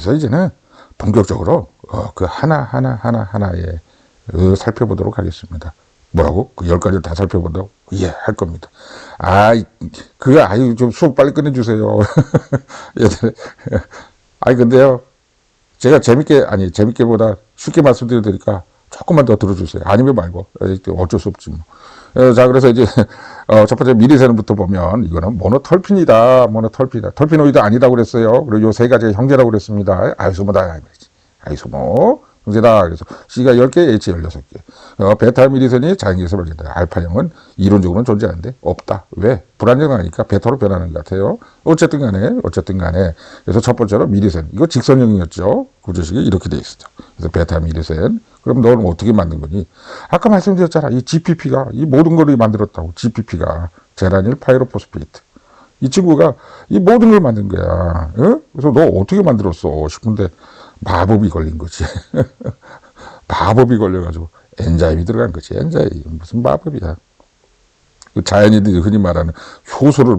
그래서 이제는 본격적으로 그 하나에 살펴보도록 하겠습니다. 뭐라고? 그 10가지를 다 살펴본다고? 예, 할 겁니다. 좀 수업 빨리 끝내주세요. 예전에. 근데요, 제가 재밌게보다 쉽게 말씀드리니까 조금만 더 들어주세요. 아니면 말고. 어쩔 수 없지 뭐. 자, 그래서 이제, 첫 번째 미리세는부터 보면, 이거는 모노털핀이다. 털피노이드 아니다고 그랬어요. 그리고 요 세 가지가 형제라고 그랬습니다. 아이소모다. 아이소모. 형제다. 그래서 C가 10개, H 16개. 베타 미리센이 자연계에서 발견된다. 알파형은 이론적으로는 존재하는데 없다. 왜? 불안정하니까 베타로 변하는 것 같아요. 어쨌든 간에. 그래서 첫 번째로 미리센. 이거 직선형이었죠. 구조식이 이렇게 돼 있었죠. 그래서 베타 미리센. 그럼 너는 어떻게 만든 거니? 아까 말씀드렸잖아. 이 GPP가 이 모든 걸 만들었다고. GPP가 제라닐 파이로포스페이트. 이 친구가 이 모든 걸 만든 거야. 그래서 너 어떻게 만들었어? 싶은데 마법이 걸린 거지. 마법이 걸려가지고 엔자임이 들어간 거지. 엔자임 무슨 마법이야. 그 자연인들이 흔히 말하는 효소를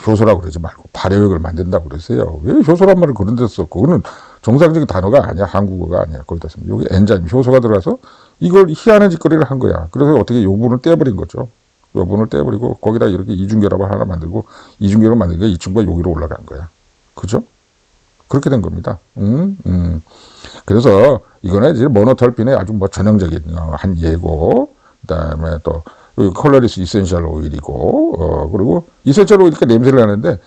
효소라고 그러지 말고 발효액을 만든다고 그러세요. 왜 효소란 말을 그런 데서 썼고, 그거는 정상적인 단어가 아니야. 한국어가 아니야. 거기다 쓰면 여기 엔자임 효소가 들어가서 이걸 희한한 짓거리를 한 거야. 그래서 어떻게 요 부분을 떼버린 거죠. 요 부분을 떼버리고 거기다 이렇게 이중결합을 하나 만들고 이중결합 만든 게 이 친구가 여기로 올라간 거야. 그죠? 그렇게 된 겁니다. 그래서 이거는 이제 모노털핀의 아주 전형적인 한 예고, 그다음에 또 컬러리스 이센셜 오일이고, 그리고 이센셜 오일이니까 냄새를 나는데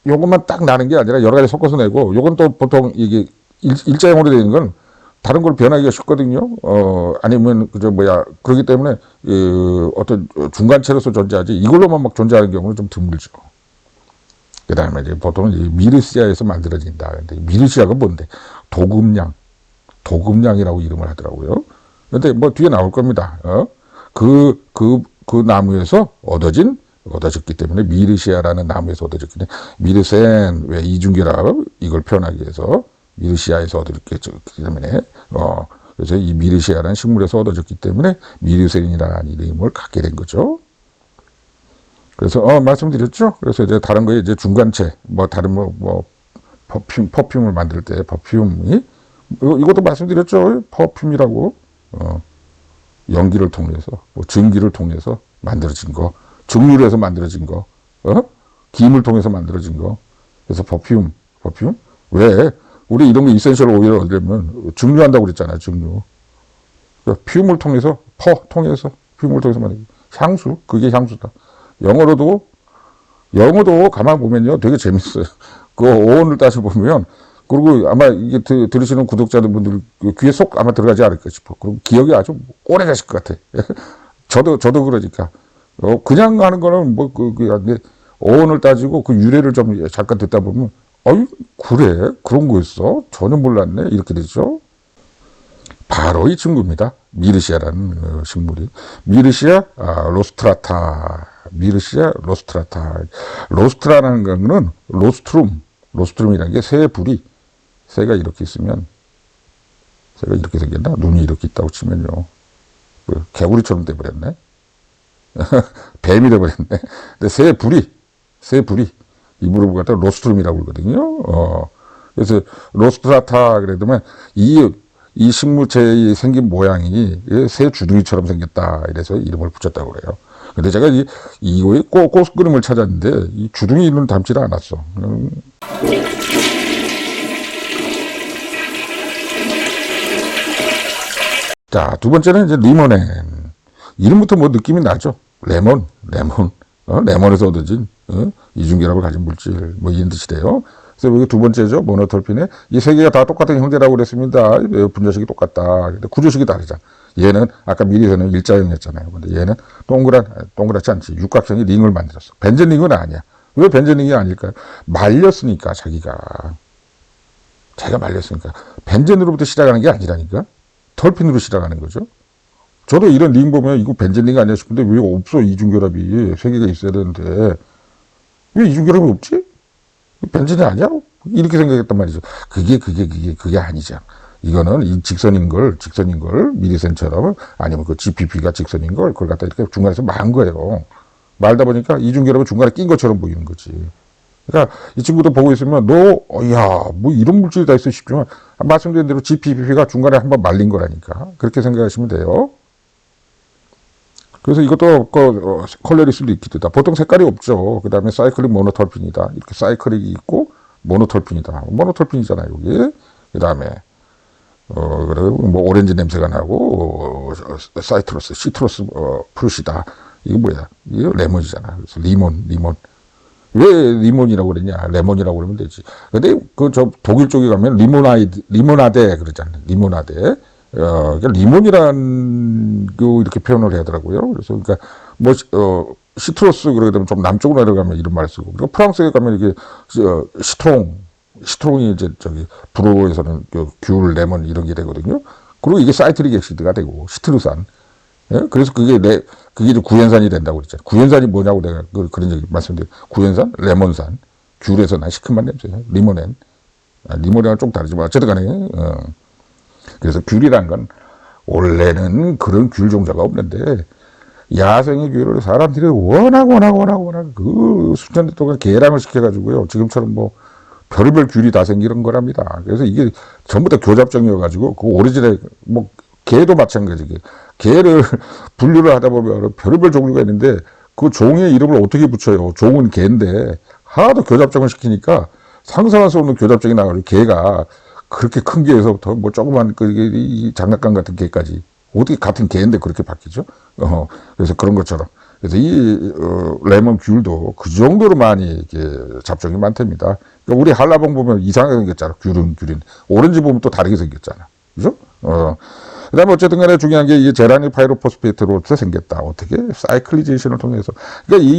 요것만 딱 나는 게 아니라 여러 가지 섞어서 내고, 요건 또 보통 이게 일자형으로 되는 건 다른 걸 변하기가 쉽거든요. 아니면 그렇기 때문에 어떤 중간체로서 존재하지 이걸로만 막 존재하는 경우는 좀 드물죠. 그 다음에 이제 보통은 이 미르시아에서 만들어진다. 근데 미르시아가 뭔데? 도금량이라고 이름을 하더라고요. 근데 뒤에 나올 겁니다. 그 나무에서 얻어졌기 때문에 미르시아라는 나무에서 얻어졌기 때문에 미르센, 왜 이중결합, 이걸 표현하기 위해서 미르시아에서 얻어졌기 때문에, 그래서 이 미르시아라는 식물에서 얻어졌기 때문에 미르센이라는 이름을 갖게 된 거죠. 그래서 말씀드렸죠. 그래서 이제 다른 거에 이제 중간체, 다른 퍼퓸을 만들 때 퍼퓸이 이것도 말씀드렸죠. 퍼퓸이라고 연기를 통해서 증기를 통해서 만들어진 거, 증류에서 만들어진 거, 김을 통해서 만들어진 거. 그래서 퍼퓸 왜 우리 이런 거 이센셜 오일을 얻으려면 증류한다고 그랬잖아요. 증류. 퓨움을 통해서 퓨움을 통해서 만든 향수, 그게 향수다. 영어도 가만 보면요, 되게 재밌어요. 그 어원을 따서 보면, 그리고 아마 이게 들으시는 구독자분들 귀에 쏙 아마 들어가지 않을까 싶어. 그리고 기억이 아주 오래 가실 것 같아. 저도 그러니까. 그냥 하는 거는 어원을 따지고 그 유래를 좀 잠깐 듣다 보면, 그래? 그런 거였어? 전혀 몰랐네? 이렇게 되죠. 바로 이 친구입니다. 미르시아라는 식물이. 미르시아 로스트라타. 로스트라는 거는 로스트룸이라는 게 새가 이렇게 있으면, 새가 이렇게 생겼나? 눈이 이렇게 있다고 치면요. 개구리처럼 돼버렸네? 뱀이 돼버렸네? 근데 새 불이. 이 무릎을 갖다 로스트룸이라고 그러거든요. 그래서 로스트라타 그래도면 이 식물체의 생긴 모양이 새 주둥이처럼 생겼다. 이래서 이름을 붙였다고 그래요. 근데 제가 이거의 꽃 그림을 찾았는데 이 주둥이는 닮지를 않았어. 자, 두 번째는 이제 리모넨. 이름부터 느낌이 나죠. 레몬. 레몬에서 얻어진 이중결합을 가진 물질 이런 뜻이 돼요. 그래서 여기 두 번째죠. 모노털핀에 이 세 개가 다 똑같은 형제라고 그랬습니다. 분자식이 똑같다. 근데 구조식이 다르잖아. 얘는 아까 미리서는 일자형이었잖아요. 근데 얘는 동그랗지 않지. 육각형이 링을 만들었어. 벤젠 링은 아니야. 왜 벤젠 링이 아닐까요? 말렸으니까 자기가 말렸으니까. 벤젠으로부터 시작하는 게 아니라니까. 털핀으로 시작하는 거죠. 저도 이런 링 보면 이거 벤젠 링 아니야 싶은데 왜 없어? 이중결합이 세 개가 있어야 되는데 왜 이중결합이 없지? 벤젠이 아니야? 이렇게 생각했단 말이죠. 그게 아니죠. 이거는 이 직선인 걸 미리센처럼 아니면 그 GPP가 직선인 걸 그걸 갖다 이렇게 중간에서 만 거예요. 말다 보니까 이중결합은 중간에 낀 것처럼 보이는 거지. 그러니까 이 친구도 보고 있으면 야, 뭐 이런 물질이 다 있어 싶지만 말씀드린 대로 GPP가 중간에 한번 말린 거라니까. 그렇게 생각하시면 돼요. 그래서 이것도 컬러리스도 있기도 다. 보통 색깔이 없죠. 그 다음에 사이클릭 모노톨핀이다. 이렇게 사이클릭이 있고 모노톨핀이다. 모노톨핀이잖아요, 여기. 그 다음에 그리고 뭐 오렌지 냄새가 나고 사이트러스, 시트러스 프루시다. 이거 뭐야? 이거 레몬이잖아. 그래서 리몬. 왜 리몬이라고 그랬냐? 레몬이라고 그러면 되지. 근데 저 독일 쪽에 가면 리모나데 그러잖아요. 리모나데. 그러니까 리몬이란 이렇게 표현을 하더라고요. 그래서 그러니까 뭐 시트러스 그러게 되면 좀 남쪽으로 내려가면 이런 말을 쓰고, 그리고 프랑스에 가면 이게 시트롱이 이제 불어에서는 귤, 레몬 이런 게 되거든요. 그리고 이게 사이트릭 액시드가 되고 시트루산. 예? 그래서 그게 이제 구연산이 된다고 그랬잖아요. 구연산이 뭐냐고 내가 그런 얘기 말씀드려요. 구연산, 레몬산, 귤에서 난 시큼한 냄새, 리모넨. 리모넨은 좀 다르지만 어쨌든 간에 그래서 귤이란 건 원래는 그런 귤 종자가 없는데 야생의 귤을 사람들이 워낙 그 수천 년 동안 개량을 시켜가지고요. 지금처럼 뭐 별의별 귤이 다 생기는 거랍니다. 그래서 이게 전부 다 교잡종이어가지고 그 오리진에 뭐 개도 마찬가지게 개를 분류를 하다 보면 별의별 종류가 있는데 그 종의 이름을 어떻게 붙여요? 종은 개인데 하도 교잡종을 시키니까 상상할 수 없는 교잡종이 나가지고 개가 그렇게 큰 개에서부터 뭐 조그만 이 장난감 같은 개까지 어떻게 같은 개인데 그렇게 바뀌죠? 그래서 그런 것처럼. 그래서 이 레몬 귤도 그 정도로 많이 이렇게 잡종이 많답니다. 그러니까 우리 한라봉 보면 이상하게 생겼잖아. 귤은. 오렌지 보면 또 다르게 생겼잖아. 그죠? 그 다음에 어쨌든 간에 중요한 게 이게 제라닐 파이로포스페이트로부터 생겼다. 어떻게? 사이클리제이션을 통해서. 그러니까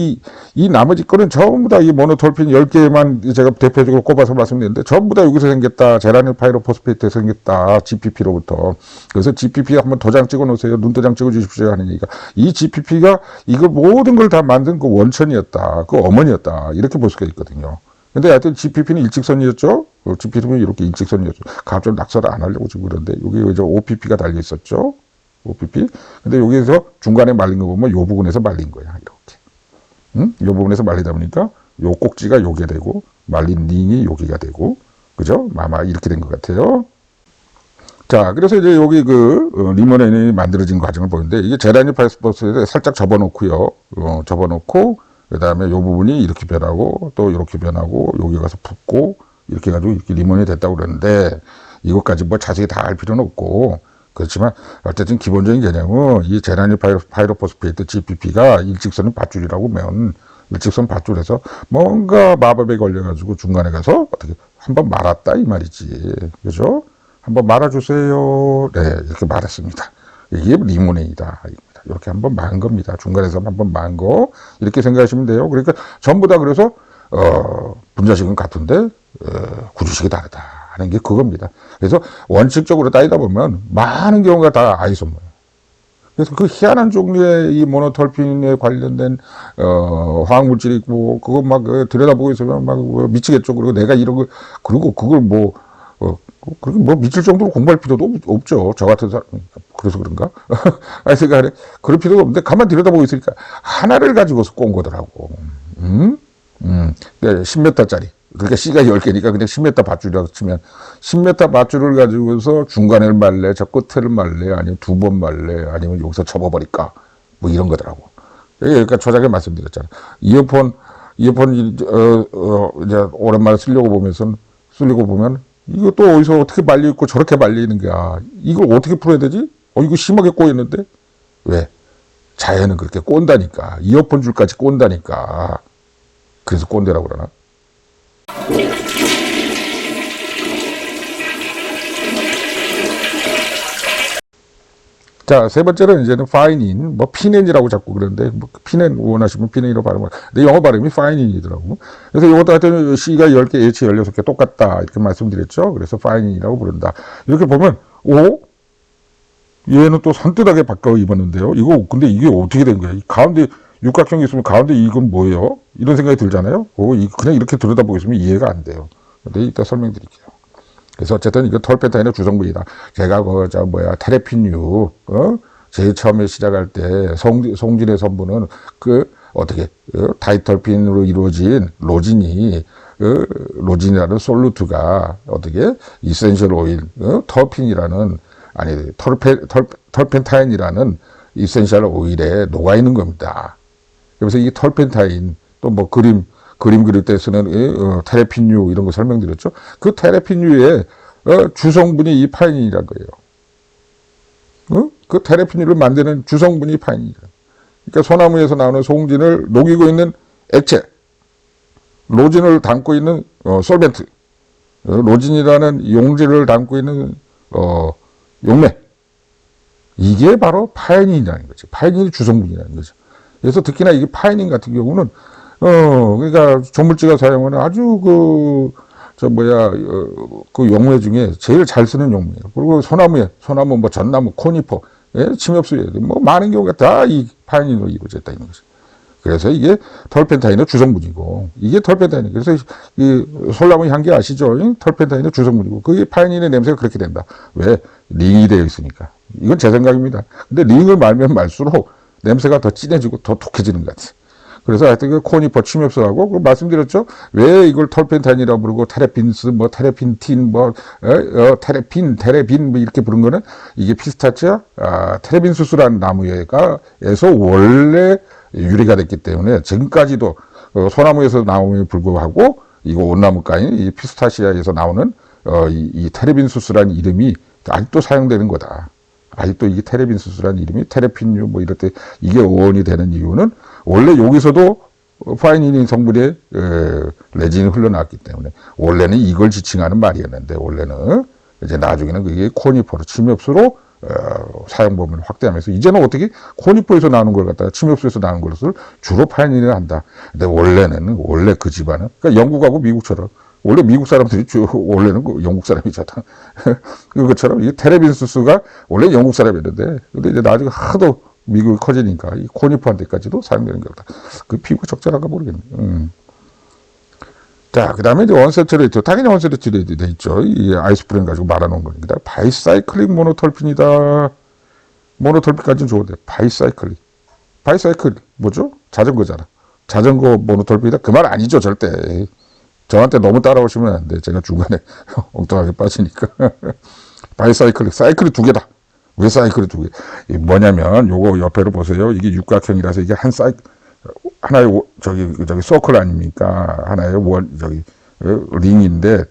이 나머지 거는 전부 다 이 모노톨핀 10개만 제가 대표적으로 꼽아서 말씀드렸는데 전부 다 여기서 생겼다. 제라닐 파이로포스페이트에서 생겼다. GPP로부터. 그래서 GPP 한번 도장 찍어 놓으세요. 눈도장 찍어 주십시오 하는 얘기가. 이 GPP가 이거 모든 걸 다 만든 그 원천이었다. 그 어머니였다. 이렇게 볼 수가 있거든요. 근데 하여튼 GPP는 일직선이었죠? GPP는 이렇게 일직선이었죠. 갑자기 낙서를 안 하려고 지금 그런데, 여기 이제 OPP가 달려 있었죠? OPP. 근데 여기서 중간에 말린 거 보면 요 부분에서 말린 거야. 이렇게. 응? 요 부분에서 말리다 보니까 요 꼭지가 요게 되고, 말린 링이 여기가 되고, 그죠? 아마 이렇게 된 것 같아요. 자, 그래서 이제 여기 리모넨이 만들어진 과정을 보는데, 이게 제라닐 파이스포스에 살짝 접어놓고요. 접어놓고, 그 다음에 요 부분이 이렇게 변하고, 또 이렇게 변하고, 여기 가서 붓고, 이렇게 해가지고 이렇게 리몬이 됐다고 그러는데, 이것까지 뭐 자세히 다 알 필요는 없고, 그렇지만, 어쨌든 기본적인 개념은 이 제라닐 파이로포스페이트 GPP가 일직선의 밧줄이라고 하면, 일직선 밧줄에서 뭔가 마법에 걸려가지고 중간에 가서 어떻게 한번 말았다, 이 말이지. 그죠? 한번 말아주세요. 네, 이렇게 말았습니다. 이게 리모네이다. 이렇게 한번 만 겁니다. 중간에서 한번 만 거. 이렇게 생각하시면 돼요. 그러니까 전부 다 그래서, 분자식은 같은데, 구조식이 다르다. 하는 게 그겁니다. 그래서 원칙적으로 따지다 보면 많은 경우가 다 아이소모예요. 그래서 그 희한한 종류의 이 모노톨핀에 관련된, 화학물질이 있고, 그거 막 들여다보고 있으면 막 미치겠죠. 그리고 내가 이런 거, 그리고 그걸 그리고 뭐 미칠 정도로 공부할 필요도 없죠. 저 같은 사람, 그래서 그런가? 아니, 생각해. 그럴 필요가 없는데, 가만 들여다보고 있으니까, 하나를 가지고서 꼰 거더라고. 10m짜리. 그러니까 C가 10개니까 그냥 10m 밧줄이라고 치면, 10m 밧줄을 가지고서 중간을 말래, 저 끝을 말래, 아니면 두 번 말래, 아니면 여기서 접어버릴까? 뭐 이런 거더라고. 그러니까 초장에 말씀드렸잖아. 이어폰, 이제 오랜만에 쓰려고 보면, 이거 또 어디서 어떻게 말려있고 저렇게 말리는 거야. 이걸 어떻게 풀어야 되지? 이거 심하게 꼬였는데? 왜? 자연은 그렇게 꼰다니까. 이어폰 줄까지 꼰다니까. 그래서 꼰대라고 그러나? 자, 세 번째는 이제는 파이닌, 뭐 피넨이라고 자꾸 그러는데, 뭐 피넨 원하시면 피넨이라고 발음을. 근데 영어 발음이 파이닌이더라고. 그래서 이것도 하여튼 C가 10개, H 16개 똑같다. 이렇게 말씀드렸죠. 그래서 파이닌이라고 부른다. 이렇게 보면, 얘는 또 산뜻하게 바꿔 입었는데요. 근데 이게 어떻게 된 거야? 이 가운데 육각형이 있으면 가운데 이건 뭐예요? 이런 생각이 들잖아요. 그냥 이렇게 들여다보고 있으면 이해가 안 돼요. 근데 이따 설명드릴게요. 그래서 어쨌든 이거 톨펜타인의 주성분이다. 제가 테레핀유, 제일 처음에 시작할 때 송진의 성분은 다이털핀으로 이루어진 로진이 로진이라는 솔루트가 어떻게 이센셜 오일, 터핀이라는 아니 털펜타인이라는 이센셜 오일에 녹아 있는 겁니다. 그래서 이 털펜타인 또 뭐 그림 그릴 때 쓰는 테레핀유 이런 거 설명드렸죠. 그 테레핀유의 주성분이 이 파이닌이란 거예요. 그 테레핀유를 만드는 주성분이 파이닌이란. 그러니까 소나무에서 나오는 송진을 녹이고 있는 액체, 로진을 담고 있는 솔벤트, 로진이라는 용질을 담고 있는 용매, 이게 바로 파이닌이라는 거죠. 파이닌이 주성분이라는 거죠. 그래서 특히나 이게 파이닌 같은 경우는 그러니까 조물주가 사용하는 아주 그 용매 중에 제일 잘 쓰는 용매예요. 그리고 소나무 뭐 전나무, 코니퍼, 예? 침엽수에 뭐 많은 경우가 다 이 파이닌으로 이루어졌다 있는 거죠. 그래서 이게 털펜타인의 주성분이고, 이게 털펜타인. 그래서 이 솔나무 향기 아시죠? 털펜타인의 주성분이고, 그게 파이닌의 냄새가 그렇게 된다. 왜? 링이 되어 있으니까. 이건 제 생각입니다. 근데 링을 말면 말수록 냄새가 더 진해지고 더 독해지는 것 같아요. 그래서 하여튼 그 코니퍼 침엽수하고 말씀드렸죠. 왜 이걸 털펜타인이라고 부르고 테레핀스, 뭐 테레핀틴, 뭐 테레빈 뭐 이렇게 부른 거는 이게 피스타치아 테레빈수스라는 나무에서 원래 유래가 됐기 때문에 지금까지도 소나무에서 나옴에 불구하고 이거 온나무가인 이 피스타치아에서 나오는 이 테레빈수스라는 이름이 아직도 사용되는 거다. 아직도 이게 테레빈수스라는 이름이 테레핀유 뭐 이럴 때 이게 어원이 되는 이유는 원래 여기서도 파이닌 성분의 레진이 흘러나왔기 때문에 원래는 이걸 지칭하는 말이었는데 원래는 이제 나중에는 그게 코니퍼로 침엽수로 사용 범위를 확대하면서 이제는 어떻게 코니퍼에서 나오는 걸 갖다가 침엽수에서 나오는 것을 주로 파이닌을 한다. 근데 원래 그 집안은 그러니까 영국하고 미국처럼 원래 미국 사람들이 원래는 영국 사람이잖아. 그것처럼 이 테레빈수스가 원래 영국 사람이었는데 근데 이제 나중에 하도 미국이 커지니까 이 코니퍼한테까지도 사용되는 거다. 그 피부가 적절한가 모르겠네. 자, 그 다음에 이제 원세트레이트. 당연히 원세트레이트 돼 있죠. 이 아이스프레임 가지고 말아놓은 겁니다. 바이사이클릭 모노톨핀이다. 모노톨핀까지는 좋은데, 바이사이클릭. 바이사이클, 뭐죠? 자전거잖아. 자전거 모노톨핀이다. 그 말 아니죠, 절대. 저한테 너무 따라오시면 안 돼. 제가 중간에 엉뚱하게 빠지니까. 바이사이클릭, 사이클이 두 개다. 왜 사이클이 두 개? 이게 뭐냐면, 요거 옆에로 보세요. 이게 육각형이라서 이게 하나의 서클 아닙니까? 하나의 링인데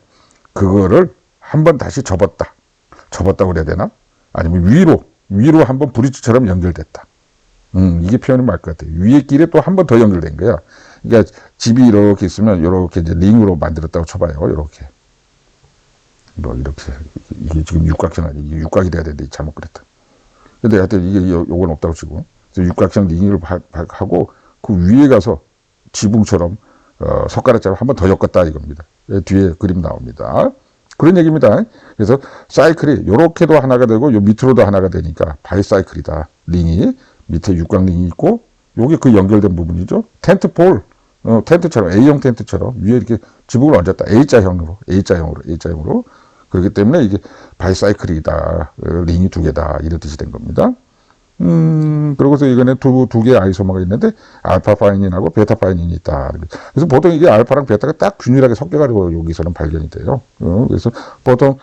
그거를 한번 다시 접었다고 그래야 되나? 아니면 위로 한번 브릿지처럼 연결됐다. 이게 표현이 맞을 것 같아요. 위에 길에 또 한 번 더 연결된 거야. 그러니까 집이 이렇게 있으면 이렇게 이제 링으로 만들었다고 쳐봐요. 이렇게. 뭐 이렇게 이게 지금 육각형 아니 이게 육각이 돼야 되는데 잘못 그랬다. 근데 하여튼 이게 요건 없다고 치고 그래서 육각형 링을 하고 그 위에 가서 지붕처럼 석가래처럼 한 번 더 엮었다 이겁니다. 뒤에 그림 나옵니다. 그런 얘기입니다. 그래서 사이클이 요렇게도 하나가 되고 요 밑으로도 하나가 되니까 바이사이클이다. 링이 밑에 육각 링이 있고 요게 그 연결된 부분이죠. 텐트폴 텐트처럼 A형 텐트처럼 위에 이렇게 지붕을 얹었다. A자형으로 그렇기 때문에 이게 바이사이클이다. 링이 두 개다. 이런 뜻이 된 겁니다. 그러고서 이거는 두 개의 아이소머가 있는데, 알파파이닌하고 베타파이닌이 있다. 그래서 보통 이게 알파랑 베타가 딱 균일하게 섞여가지고 여기서는 발견이 돼요. 그래서 보통,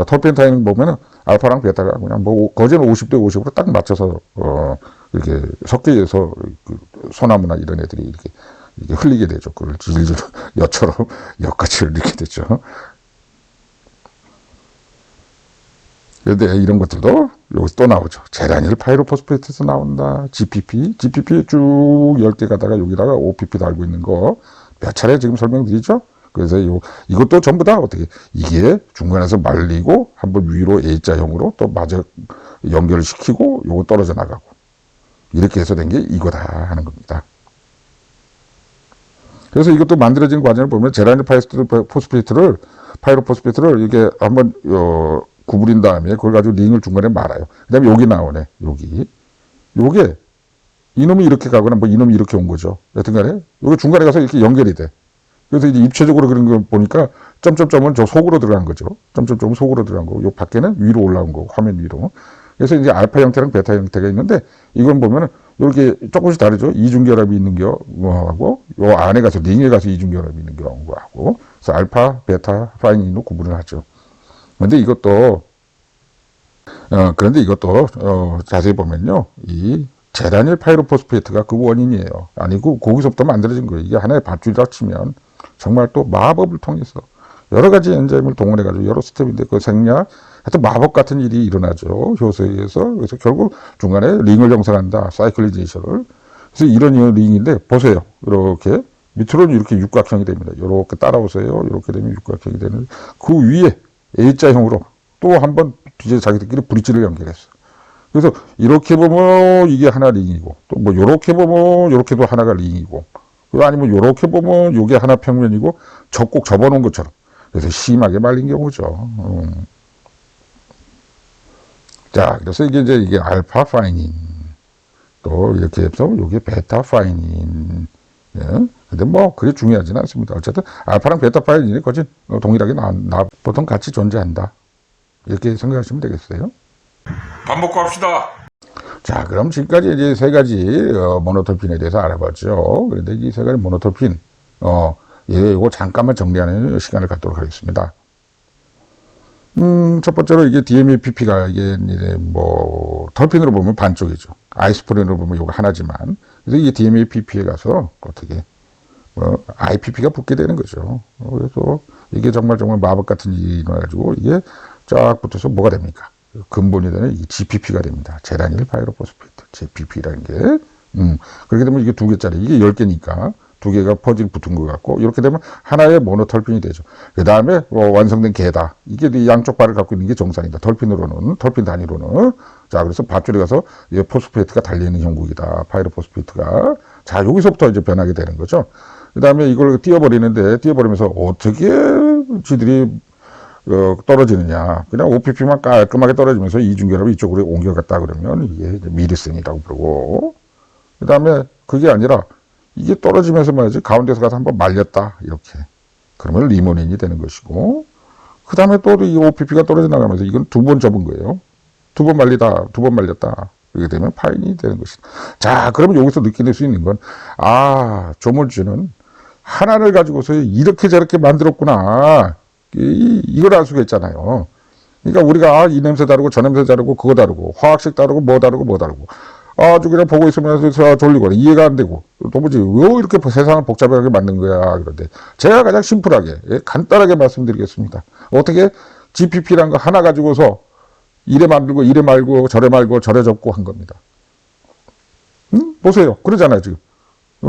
털펜타인 보면은 알파랑 베타가 그냥 뭐, 거제는 50대 50으로 딱 맞춰서, 이렇게 섞여서 그 소나무나 이런 애들이 이렇게 흘리게 되죠. 그걸 질질 여처럼 엿같이 흘리게 되죠. 그런데 이런 것들도 여기서 또 나오죠. 제라닐 파이로포스페이트에서 나온다. GPP 쭉 10개 가다가 여기다가 OPP 달고 있는 거 몇 차례 지금 설명드리죠. 그래서 이것도 전부 다 어떻게 이게 중간에서 말리고 한번 위로 A자형으로 또 마저 연결을 시키고 요거 떨어져 나가고 이렇게 해서 된 게 이거다 하는 겁니다. 그래서 이것도 만들어진 과정을 보면 제라닐 파이로포스페이트를 이렇게 한번 구부린 다음에 그걸 가지고 링을 중간에 말아요. 그 다음에 여기 나오네. 요게 이놈이 이렇게 가거나 뭐 이놈이 이렇게 온 거죠. 여튼간에 요게 중간에 가서 이렇게 연결이 돼. 그래서 이제 입체적으로 그런 거 보니까 점점점은 저 속으로 들어간 거죠. 점점점은 속으로 들어간 거고 요 밖에는 위로 올라온 거고 화면 위로. 그래서 이제 알파 형태랑 베타 형태가 있는데 이건 보면은 이렇게 조금씩 다르죠. 이중결합이 있는 경우하고, 요 안에 가서, 링에 가서 이중결합이 있는 경우하고, 그래서 알파, 베타, 파이닌으로 구분을 하죠. 그런데 이것도, 자세히 보면요. 이 제라닐 파이로포스페이트가 그 원인이에요. 아니고, 거기서부터 만들어진 거예요. 이게 하나의 밧줄이라 치면, 정말 또 마법을 통해서, 여러 가지 엔자임을 동원해가지고, 여러 스텝인데, 그 생략, 하여튼 마법 같은 일이 일어나죠. 효소에 의해서. 그래서 결국 중간에 링을 형성한다. 사이클리제이션을. 그래서 이런 링인데, 보세요. 이렇게. 밑으로는 이렇게 육각형이 됩니다. 이렇게 따라오세요. 이렇게 되면 육각형이 되는. 그 위에 A자형으로 또 한 번 이제 자기들끼리 브릿지를 연결했어. 그래서 이렇게 보면 이게 하나 링이고, 또 뭐 요렇게 보면 요렇게도 하나가 링이고, 아니면 요렇게 보면 요게 하나 평면이고, 꼭 접어놓은 것처럼. 그래서 심하게 말린 경우죠. 자, 그래서 이게 알파 파이닌. 또 이렇게 해서 요게 베타 파이닌. 예. 근데 뭐, 그게 중요하지는 않습니다. 어쨌든, 알파랑 베타 파이닌이 거진 동일하게 보통 같이 존재한다. 이렇게 생각하시면 되겠어요. 밥 먹고 합시다. 자, 그럼 지금까지 이제 세 가지, 모노톨핀에 대해서 알아봤죠. 그런데 이 세 가지 모노톨핀, 이거 잠깐만 정리하는 시간을 갖도록 하겠습니다. 첫 번째로 이게 DMAPP가 이게 뭐 털핀으로 보면 반쪽이죠. 아이스프린으로 보면 이거 하나지만, 그래서 이게 DMAPP에 가서 어떻게 IPP가 붙게 되는 거죠. 그래서 이게 정말 마법 같은 일이 일어나가지고 이게 쫙 붙어서 뭐가 됩니까? 근본이 되는 이 GPP가 됩니다. 제라닐 파이로포스페이트, GPP라는 게. 그렇게 되면 이게 2개짜리, 이게 10개니까. 2개가 퍼즐 붙은 것 같고, 이렇게 되면 하나의 모노털핀이 되죠. 그 다음에 완성된 개다. 이게 양쪽 발을 갖고 있는 게 정상이다. 털핀 단위로는. 자, 그래서 밧줄에 가서 포스페이트가 달려있는 형국이다. 파이로포스페이트가. 자, 여기서부터 이제 변하게 되는 거죠. 그 다음에 이걸 띄워버리면서 어떻게 지들이 떨어지느냐. 그냥 OPP만 깔끔하게 떨어지면서 이중결합이 이쪽으로 옮겨갔다 그러면 이게 미리슨이라고 부르고. 그 다음에 그게 아니라 이게 떨어지면서 말이지 가운데서 가서 한번 말렸다 이렇게 그러면 리모닌이 되는 것이고, 그 다음에 또 이 OPP가 떨어져 나가면서 이건 2번 접은 거예요. 2번 말렸다 이렇게 되면 파인이 되는 것이다. 자, 그러면 여기서 느낄 수 있는 건, 조물주는 하나를 가지고서 이렇게 저렇게 만들었구나, 이걸 알 수가 있잖아요. 그러니까 우리가 이 냄새 다르고 저 냄새 다르고 그거 다르고 화학식 다르고 뭐 다르고 아주 그냥 보고 있으면서 졸리고 이해가 안 되고 도무지 왜 이렇게 세상을 복잡하게 만든 거야. 그런데 제가 가장 심플하게 간단하게 말씀드리겠습니다. 어떻게 GPP란 거 하나 가지고서 이래 만들고 이래 말고 저래 접고 한 겁니다. 보세요. 그러잖아요 지금.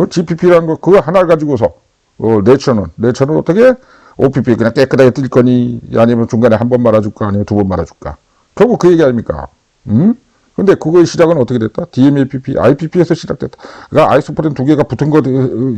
GPP란 거 그거 하나 가지고서 내처는 어떻게 OPP 그냥 깨끗하게 뜰 거니, 아니면 중간에 한 번 말아줄까, 아니면 2번 말아줄까. 결국 그 얘기 아닙니까? 근데 그거의 시작은 어떻게 됐다? DMAPP, IPP에서 시작됐다. 그러니까 아이소프린 2개가 붙은 것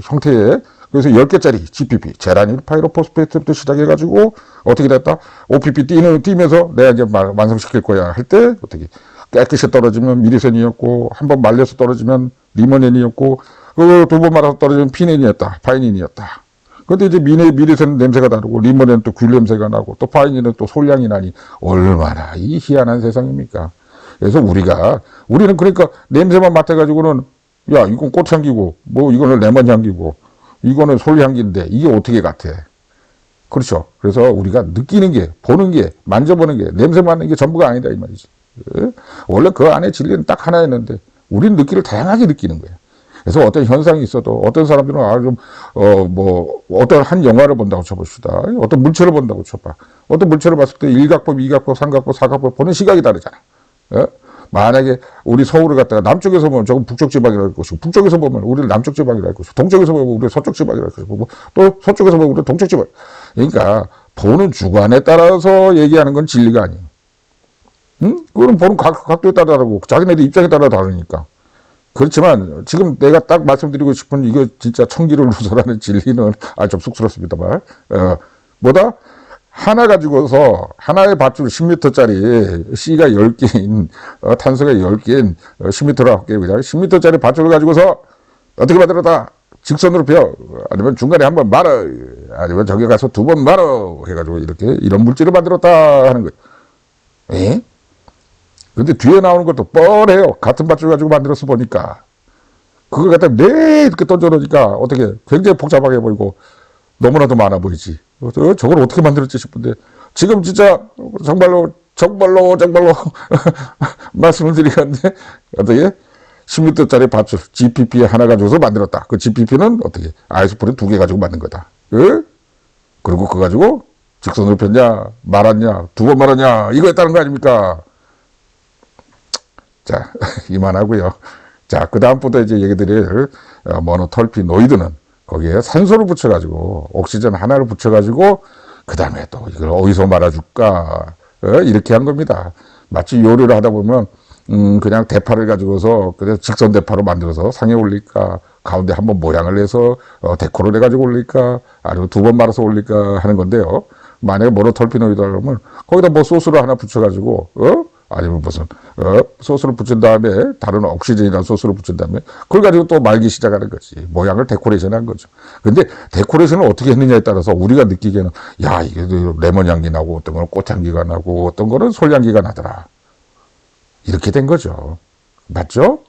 형태에, 그래서 10개짜리 GPP, 제라닐 파이로포스페이트부터 시작해가지고, 어떻게 됐다? OPP 띄면서 내가 이제 완성시킬 거야 할 때, 어떻게 깨끗이 떨어지면 미리센이었고, 한 번 말려서 떨어지면 리모넨이었고, 2번 말아서 떨어지면 피넨이었다, 파이닌이었다. 근데 이제 미리센 냄새가 다르고, 리모넨 또 귤 냄새가 나고, 또 파이닌은 또 솔향이 나니, 얼마나 이 희한한 세상입니까? 그래서 우리는 그러니까 냄새만 맡아가지고는, 야, 이건 꽃향기고, 뭐, 이거는 레몬향기고, 이거는 솔향기인데, 이게 어떻게 같아? 그렇죠. 그래서 우리가 느끼는 게, 보는 게, 만져보는 게, 냄새 맡는 게 전부가 아니다, 이 말이지. 원래 그 안에 진리는 딱 하나였는데, 우리는 느끼를 다양하게 느끼는 거예요. 그래서 어떤 현상이 있어도, 어떤 사람들은, 어떤 한 영화를 본다고 쳐봅시다. 어떤 물체를 본다고 쳐봐. 어떤 물체를 봤을 때 일각법, 이각법, 삼각법, 사각법 보는 시각이 다르잖아. 만약에 우리 서울을 갖다가 남쪽에서 보면 저건 북쪽 지방이라 할 것이고, 북쪽에서 보면 우리를 남쪽 지방이라 할 것이고, 동쪽에서 보면 우리를 서쪽 지방이라 할 것이고, 또 서쪽에서 보면 우리를 동쪽 지방. 그러니까 보는 주관에 따라서 얘기하는 건 진리가 아니에요. 그거는 보는 각도에 따라 다르고 자기네들 입장에 따라 다르니까. 그렇지만 지금 내가 딱 말씀드리고 싶은 이거 진짜 천기를 누설하는 진리는 좀 쑥스럽습니다만, 뭐다? 하나 가지고서 하나의 밧줄 10m짜리 C가 10개인 탄소가 10개인 10m로 할게요. 그냥 10m짜리 밧줄을 가지고서 어떻게 만들었다? 직선으로 펴. 아니면 중간에 한번 말아. 아니면 저기 가서 2번 말아. 해가지고 이런 물질을 만들었다 하는 거예요. 에? 근데 뒤에 나오는 것도 뻔해요. 같은 밧줄 가지고 만들어서 보니까. 그걸 갖다 매 이렇게 던져놓으니까 어떻게 굉장히 복잡하게 보이고 너무나도 많아 보이지. 저걸 어떻게 만들었지 싶은데 지금 진짜 정말로 말씀을 드리는데 어떻게 16도짜리 밥솥 GPP 하나 가지고서 만들었다. 그 GPP는 어떻게 아이스프린 2개 가지고 만든 거다. 예? 그리고 그거 가지고 직선으로 폈냐 말았냐 2번 말았냐 이거 했다는 거 아닙니까? 자 이만하고요. 자 그 다음부터 이제 얘기 드릴 모노톨피노이드는 거기에 산소를 붙여가지고 옥시전 하나를 붙여가지고 그 다음에 또 이걸 어디서 말아줄까 이렇게 한 겁니다. 마치 요리를 하다 보면 그냥 대파를 가지고서 그냥 직선 대파로 만들어서 상에 올릴까 가운데 한번 모양을 내서 데코를 해가지고 올릴까 아니면 2번 말아서 올릴까 하는 건데요. 만약에 모노톨피노이드라 그러면 거기다 뭐 소스를 하나 붙여가지고 아니면 무슨 소스를 붙인 다음에 다른 옥시전이나 소스를 붙인 다음에 그걸 가지고 또 말기 시작하는 거지. 모양을 데코레이션 한 거죠. 근데 데코레이션을 어떻게 했느냐에 따라서 우리가 느끼기에는 야 이게 레몬 향기 나고 어떤 거는 꽃향기가 나고 어떤 거는 솔향기가 나더라. 이렇게 된 거죠. 맞죠?